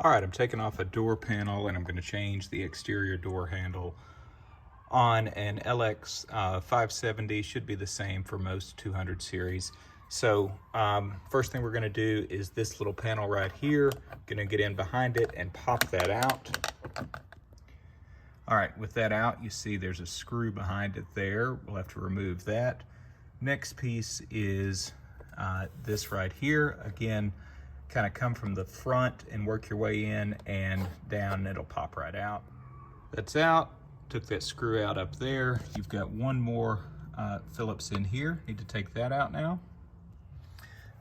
All right, I'm taking off a door panel and I'm going to change the exterior door handle on an LX570. Should be the same for most 200 series. So first thing we're going to do is this little panel right here. Going to get in behind it and pop that out. All right, with that out, you see there's a screw behind it there. We'll have to remove that. Next piece is this right here. Again, kind of come from the front and work your way in and down, and it'll pop right out. That's out. Took that screw out up there. You've got one more Phillips in here. Need to take that out now.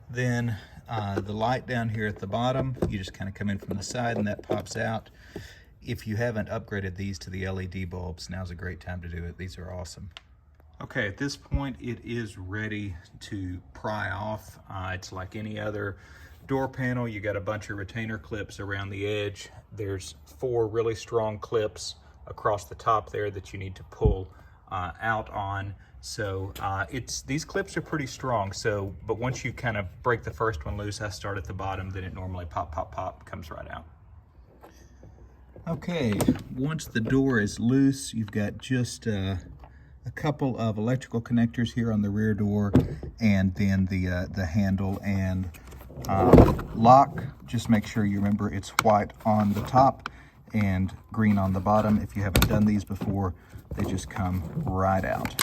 Then the light down here at the bottom, you just kind of come in from the side and that pops out. If you haven't upgraded these to the LED bulbs, now's a great time to do it. These are awesome. Okay, at this point, it is ready to pry off. It's like any other door panel. You got a bunch of retainer clips around the edge. There's 4 really strong clips across the top there that you need to pull out on. So these clips are pretty strong. So, but once you kind of break the first one loose, I start at the bottom, then it normally pop, comes right out. Okay, once the door is loose, you've got just a couple of electrical connectors here on the rear door, and then the handle and lock. Just make sure you remember it's white on the top and green on the bottom. If you haven't done these before, they just come right out.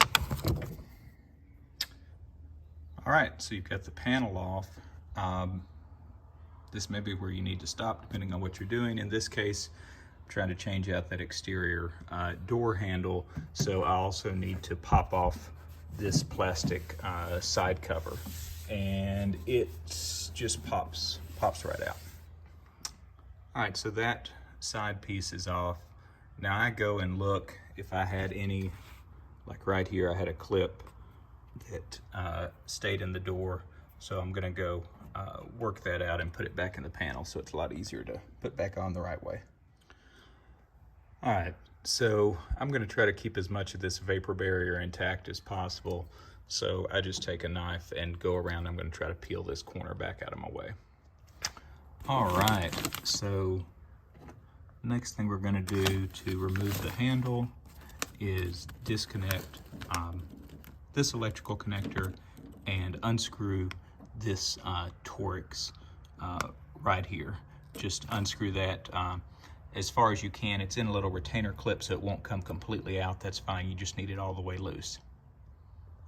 All right, so you've got the panel off. This may be where you need to stop depending on what you're doing. In this case, I'm trying to change out that exterior door handle, so I also need to pop off this plastic side cover, and it just pops right out. All right, so that side piece is off. Now I go and look if I had any, like right here, I had a clip that stayed in the door. So I'm gonna go work that out and put it back in the panel so it's a lot easier to put back on the right way. All right, so I'm gonna try to keep as much of this vapor barrier intact as possible. So I just take a knife and go around. I'm gonna try to peel this corner back out of my way. All right, so next thing we're gonna do to remove the handle is disconnect this electrical connector and unscrew this Torx right here. Just unscrew that as far as you can. It's in a little retainer clip, so it won't come completely out. That's fine, you just need it all the way loose.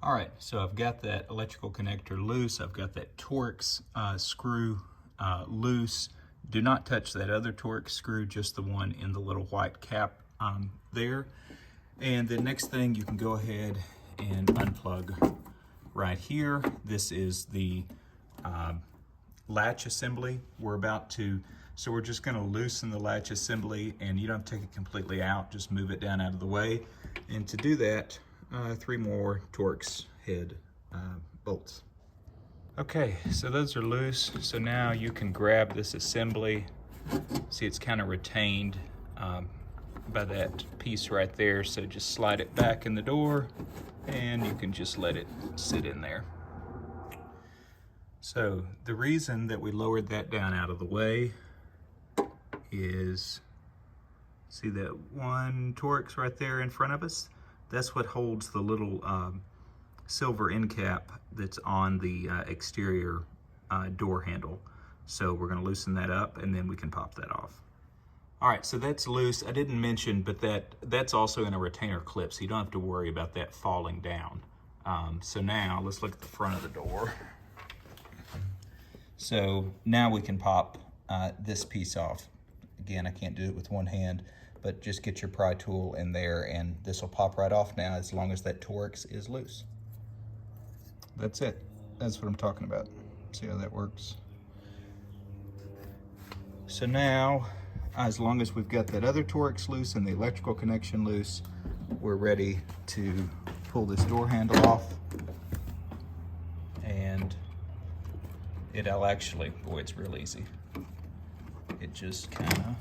All right, so I've got that electrical connector loose. I've got that Torx screw loose. Do not touch that other Torx screw, just the one in the little white cap there. And the next thing, you can go ahead and unplug right here. This is the latch assembly. So we're just gonna loosen the latch assembly, and you don't take it completely out, just move it down out of the way. And to do that, 3 more Torx head bolts. Okay, so those are loose. So now you can grab this assembly. See, it's kind of retained by that piece right there. So just slide it back in the door and you can just let it sit in there. So the reason that we lowered that down out of the way is, see that one Torx right there in front of us? That's what holds the little silver end cap that's on the exterior door handle. So we're gonna loosen that up and then we can pop that off. All right, so that's loose. I didn't mention, but that's also in a retainer clip, so you don't have to worry about that falling down. So now let's look at the front of the door. So now we can pop this piece off. Again, I can't do it with one hand, but just get your pry tool in there and this will pop right off now as long as that Torx is loose. That's it. That's what I'm talking about. See how that works? So now, as long as we've got that other Torx loose and the electrical connection loose, we're ready to pull this door handle off. And it'll actually, boy, it's real easy. It just kind of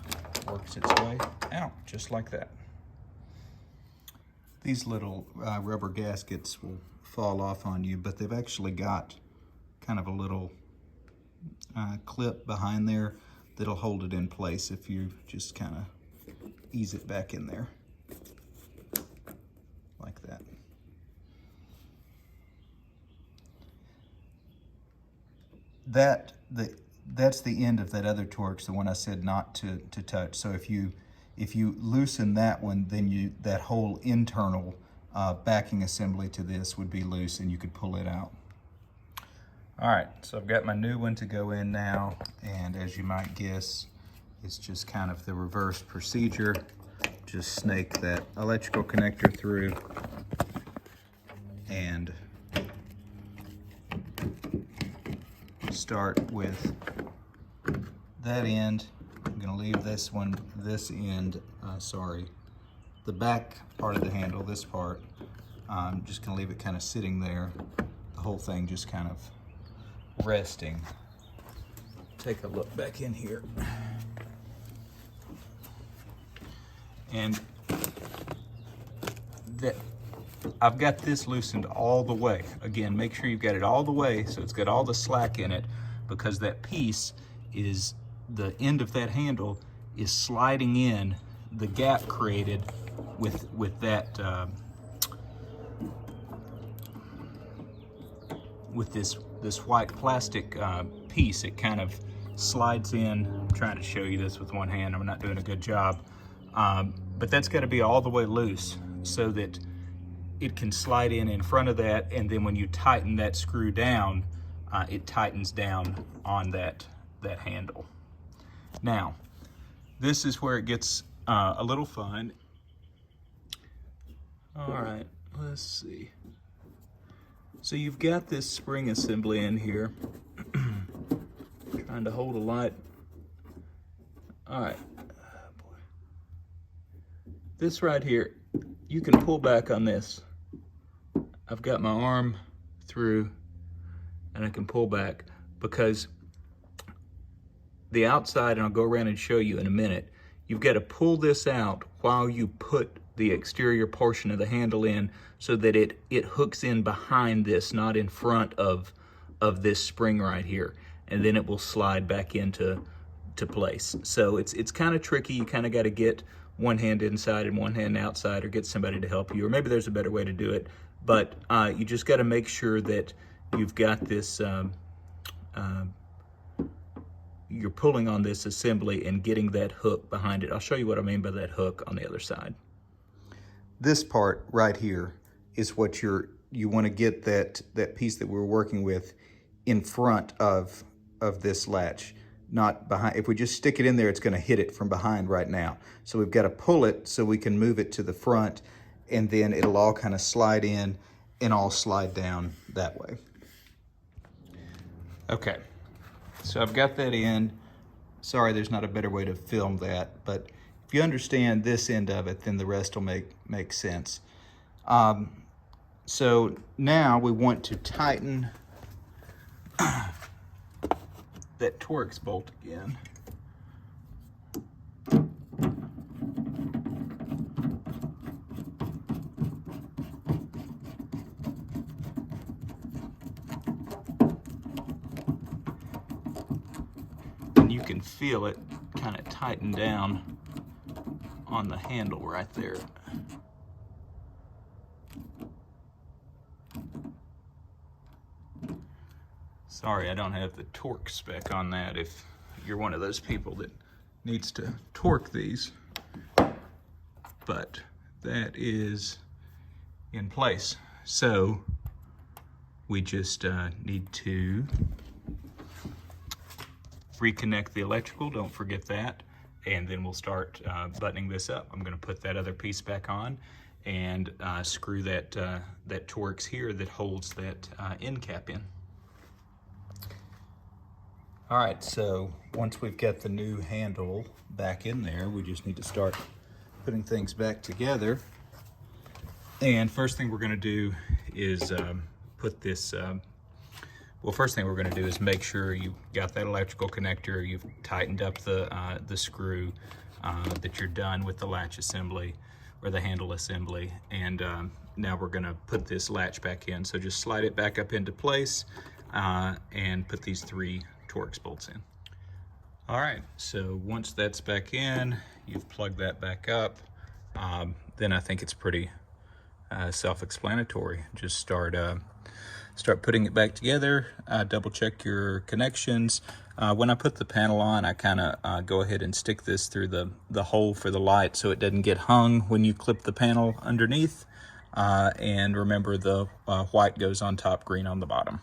works its way out, just like that. These little rubber gaskets will fall off on you, but they've actually got kind of a little clip behind there that'll hold it in place if you just kind of ease it back in there like that. That's the end of that other Torx, the one I said not to touch. So if you loosen that one, then that whole internal backing assembly to this would be loose and you could pull it out. All right, so I've got my new one to go in now, and as you might guess, it's just kind of the reverse procedure. Just snake that electrical connector through and start with that end. I'm gonna leave this end, the back part of the handle, this part, I'm just gonna leave it kind of sitting there, the whole thing just kind of resting. Take a look back in here. And I've got this loosened all the way. Again, make sure you've got it all the way so it's got all the slack in it, because that piece is, the end of that handle is sliding in the gap created with that with this white plastic piece. It kind of slides in. I'm trying to show you this with one hand. I'm not doing a good job. But that's got to be all the way loose so that it can slide in front of that, and then when you tighten that screw down, it tightens down on that handle. Now, this is where it gets a little fun. All right, let's see. So you've got this spring assembly in here. Trying to hold a light. All right. This right here, you can pull back on this. I've got my arm through and I can pull back, because the outside, and I'll go around and show you in a minute, you've got to pull this out while you put the exterior portion of the handle in so that it hooks in behind this, not in front of this spring right here. And then it will slide back into place. So it's kind of tricky. You kind of got to get one hand inside and one hand outside, or get somebody to help you, or maybe there's a better way to do it. But you just got to make sure that you've got this, you're pulling on this assembly and getting that hook behind it. I'll show you what I mean by that hook on the other side. This part right here is what you want to get that piece that we're working with in front of this latch, not behind. If we just stick it in there, it's going to hit it from behind right now. So we've got to pull it so we can move it to the front, and then it'll all kind of slide in and all slide down that way. Okay, so I've got that in. Sorry, there's not a better way to film that, but if you understand this end of it, then the rest will make sense. So now we want to tighten that Torx bolt again. And you can feel it kind of tighten down on the handle right there. Sorry, I don't have the torque spec on that if you're one of those people that needs to torque these, but that is in place. So we just need to reconnect the electrical, don't forget that, and then we'll start buttoning this up. I'm gonna put that other piece back on and screw that Torx here that holds that end cap in. All right, so once we've got the new handle back in there, we just need to start putting things back together. And first thing we're gonna do is put this, well, first thing we're gonna do is make sure you got that electrical connector, you've tightened up the screw, that you're done with the latch assembly or the handle assembly. And now we're gonna put this latch back in. So just slide it back up into place and put these 3 Torx bolts in. All right, so once that's back in, you've plugged that back up, then I think it's pretty self-explanatory. Just start putting it back together, double check your connections. When I put the panel on, I kind of go ahead and stick this through the hole for the light so it doesn't get hung when you clip the panel underneath. And remember, the white goes on top, green on the bottom.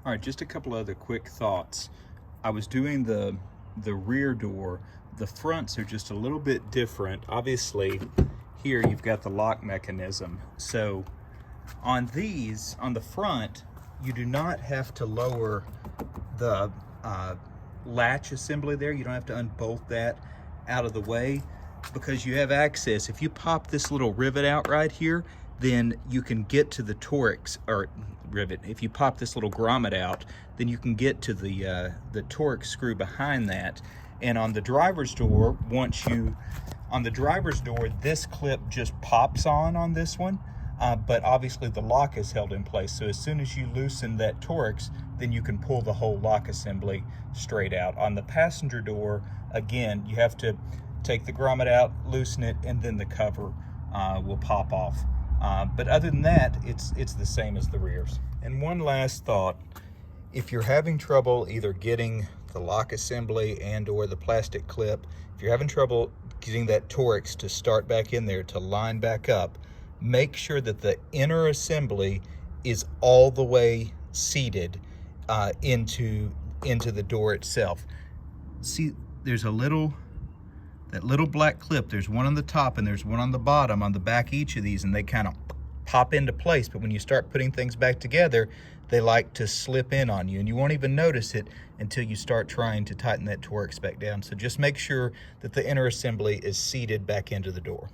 All right, just a couple other quick thoughts. I was doing the rear door. The fronts are just a little bit different. Obviously, here you've got the lock mechanism. So on these, on the front, you do not have to lower the latch assembly there. You don't have to unbolt that out of the way because you have access. If you pop this little rivet out right here, then you can get to the Torx, or rivet. If you pop this little grommet out, then you can get to the Torx screw behind that. And on the driver's door, on the driver's door, this clip just pops on this one. But obviously the lock is held in place. So as soon as you loosen that Torx, then you can pull the whole lock assembly straight out. On the passenger door, again, you have to take the grommet out, loosen it, and then the cover will pop off. But other than that, it's the same as the rears. And one last thought, if you're having trouble either getting the lock assembly and or the plastic clip, if you're having trouble getting that Torx to start back in there to line back up, make sure that the inner assembly is all the way seated into the door itself. See, there's that little black clip. There's one on the top and there's one on the bottom on the back each of these, and they kind of pop into place. But when you start putting things back together, they like to slip in on you, and you won't even notice it until you start trying to tighten that Torx back down. So just make sure that the inner assembly is seated back into the door.